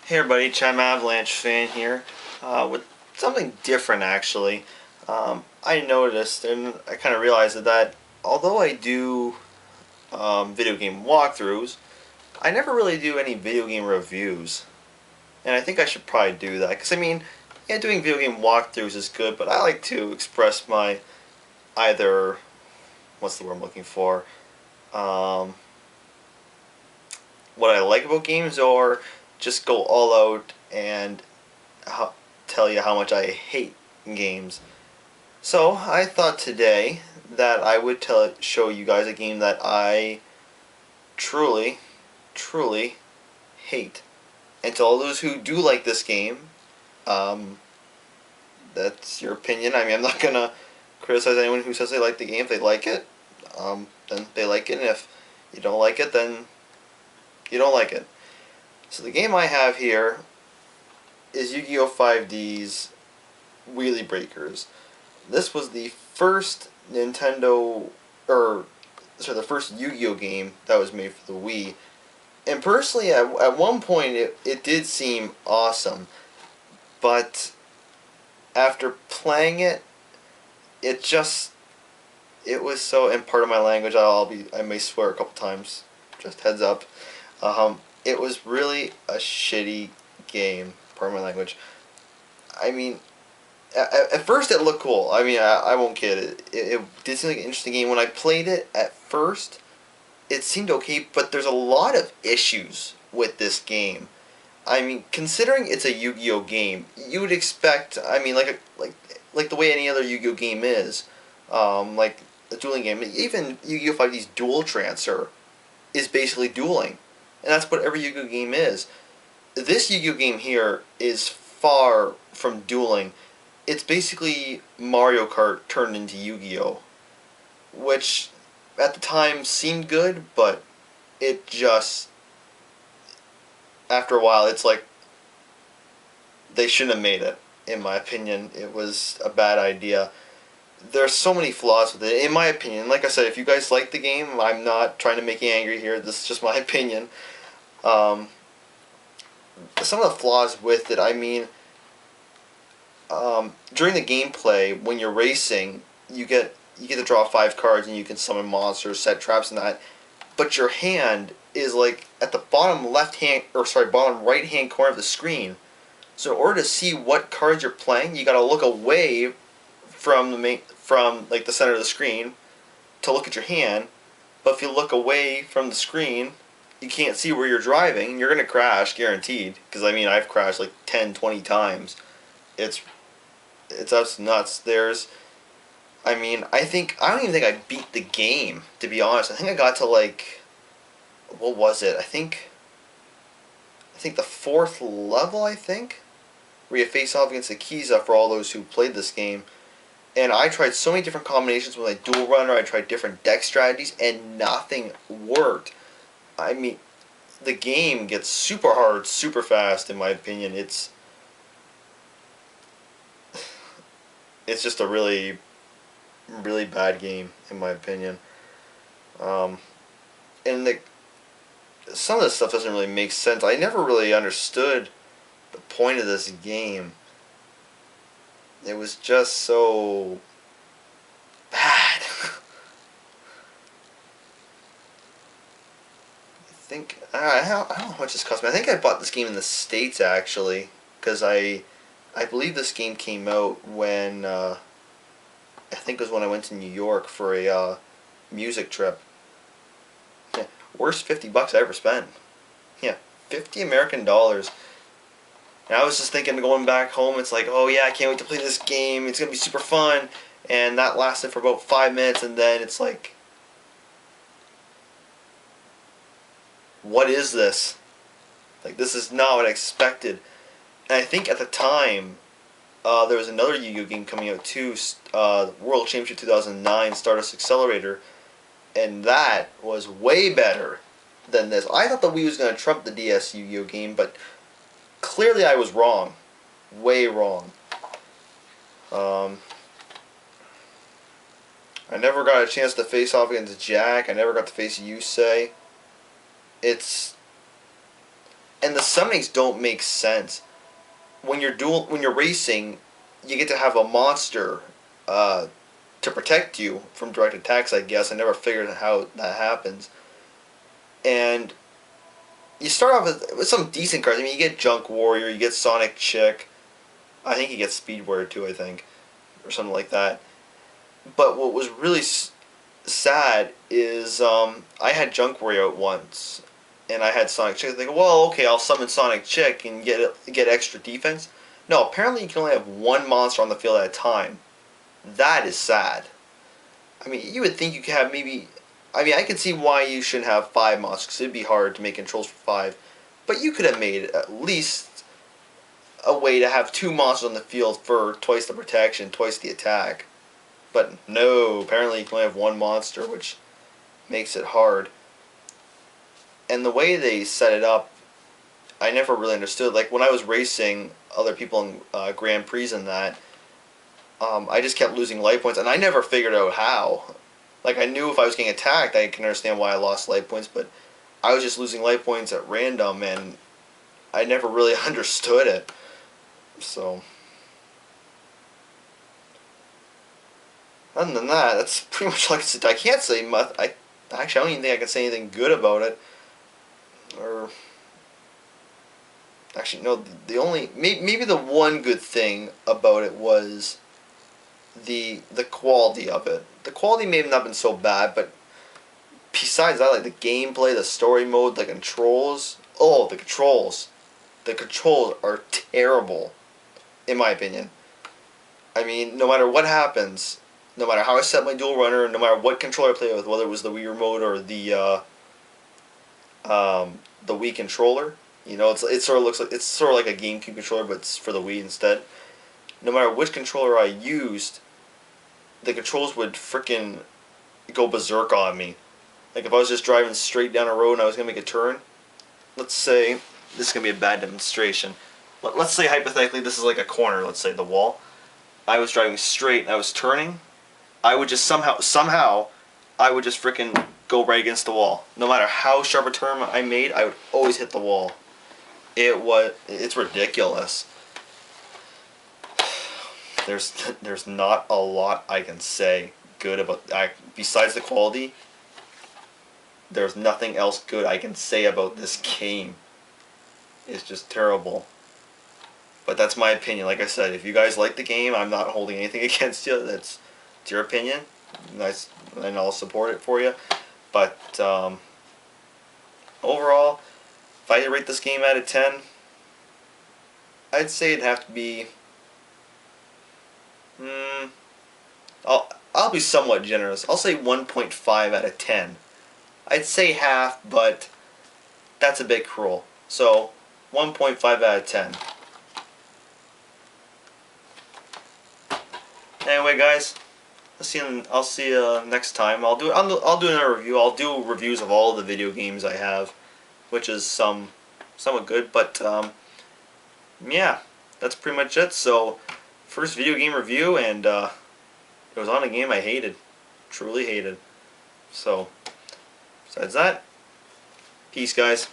Hey everybody, Chime Avalanche fan here, with something different actually. I noticed and I kind of realized that although I do video game walkthroughs, I never really do any video game reviews. And I think I should probably do that, because I mean, yeah, doing video game walkthroughs is good, but I like to express my either, what's the word I'm looking for, um, what I like about games, or just go all out and tell you how much I hate games. So I thought today that I would show you guys a game that I truly, truly hate. And to all those who do like this game, um, that's your opinion. I mean, I'm not gonna criticize anyone who says they like the game. If they like it, then they like it. And if you don't like it, then you don't like it. So the game I have here is Yu-Gi-Oh! 5D's Wheelie Breakers. This was the first Nintendo, or sorry, the first Yu-Gi-Oh game that was made for the Wii. And personally, at one point, it did seem awesome, but after playing it, it was so. And part of my language, I may swear a couple times. Just heads up. It was really a shitty game. Part of my language. I mean, at first it looked cool. I mean, I won't kid it did seem like an interesting game. When I played it at first, it seemed okay, but there's a lot of issues with this game. I mean, considering it's a Yu-Gi-Oh game, you would expect. I mean, like the way any other Yu-Gi-Oh game is, like a dueling game. Even Yu-Gi-Oh 5D's Dual Transfer is basically dueling, and that's what every Yu-Gi-Oh game is. This Yu-Gi-Oh game here is far from dueling. It's basically Mario Kart turned into Yu-Gi-Oh, which at the time seemed good, but it just, after a while, it's like they shouldn't have made it. In my opinion, it was a bad idea. There's so many flaws with it. In my opinion, like I said, if you guys like the game, I'm not trying to make you angry here. This is just my opinion. Um, some of the flaws with it, I mean, during the gameplay, when you're racing, you get to draw 5 cards and you can summon monsters, set traps, and that. But your hand is like at the bottom left hand, or sorry, bottom right hand corner of the screen. So in order to see what cards you're playing, you got to look away from from like the center of the screen to look at your hand. But if you look away from the screen, you can't see where you're driving. You're gonna crash, guaranteed. Because I mean, I've crashed like 10, 20 times. It's it's absolutely nuts. I mean, I don't even think I beat the game, to be honest. I think I got to like, what was it? I think the fourth level, I think, where you face off against the Kiza for all those who played this game. And I tried so many different combinations with my dual runner. I tried different deck strategies, and nothing worked. I mean, the game gets super hard, super fast. In my opinion, it's just a really, really bad game, in my opinion. Um, and some of this stuff doesn't really make sense. I never really understood the point of this game. It was just so bad. I don't know how much this cost me. I think I bought this game in the States actually, because I believe this game came out when I think it was when I went to New York for a music trip. Yeah, worst $50 I ever spent. Yeah, 50 American dollars. And I was just thinking, going back home, it's like, oh yeah, I can't wait to play this game. It's gonna be super fun. And that lasted for about 5 minutes, and then it's like, what is this? Like, this is not what I expected. And I think at the time, there was another Yu-Gi-Oh game coming out too, World Championship 2009 Stardust Accelerator, and that was way better than this. I thought the Wii was going to trump the DS Yu-Gi-Oh game, but clearly I was wrong. Way wrong. Um, I never got a chance to face off against Jack. I never got to face Yusei. It's And the summonings don't make sense. When you're racing, you get to have a monster to protect you from direct attacks. I guess I never figured out how that happens. And you start off with some decent cards. I mean, you get Junk Warrior, you get Sonic Chick. I think you get Speed Warrior too. I think, or something like that. But what was really sad is I had Junk Warrior out once, and I had Sonic Chick. I think, well, okay, I'll summon Sonic Chick and get extra defense. No, apparently you can only have one monster on the field at a time. That is sad. I mean, you would think you could have maybe. I mean, I can see why you shouldn't have 5 monsters, because it'd be hard to make controls for 5. But you could have made at least a way to have 2 monsters on the field for twice the protection, twice the attack. But no, apparently you can only have 1 monster, which makes it hard. And the way they set it up, I never really understood. Like, when I was racing other people in Grand Prix and that, I just kept losing life points, and I never figured out how. Like, I knew if I was getting attacked, I can understand why I lost life points, but I was just losing life points at random, and I never really understood it. So, other than that, that's pretty much like I said. I can't say much. Actually, I don't even think I can say anything good about it. Or, actually, no, the only, maybe the one good thing about it was the quality of it. The quality may have not been so bad, but besides that, like the gameplay, the story mode, the controls. Oh, the controls. The controls are terrible, in my opinion. I mean, no matter what happens, no matter how I set my dual runner, no matter what controller I play with, whether it was the Wii remote or the Wii controller, you know, it sort of looks like it's sort of like a GameCube controller, but it's for the Wii instead. No matter which controller I used, the controls would frickin' go berserk on me. Like if I was just driving straight down a road and I was gonna make a turn, let's say this is gonna be a bad demonstration. Let's say hypothetically this is like a corner. Let's say the wall. I was driving straight and I was turning. I would just somehow, I would just frickin' go right against the wall. No matter how sharp a turn I made, I would always hit the wall. It's ridiculous. There's not a lot I can say good about besides the quality. There's nothing else good I can say about this game. It's just terrible. But that's my opinion. Like I said, if you guys like the game, I'm not holding anything against you. It's your opinion. Nice, and I'll support it for you. But overall, if I had to rate this game out of 10, I'd say it'd have to be. I'll be somewhat generous. I'll say 1.5 out of 10. I'd say half, but that's a bit cruel. So 1.5 out of 10. Anyway, guys, I'll see you next time. I'll do another review. I'll do reviews of all the video games I have, which is somewhat good. But yeah, that's pretty much it. So first video game review, and it was on a game I hated, truly hated. So besides that, peace, guys.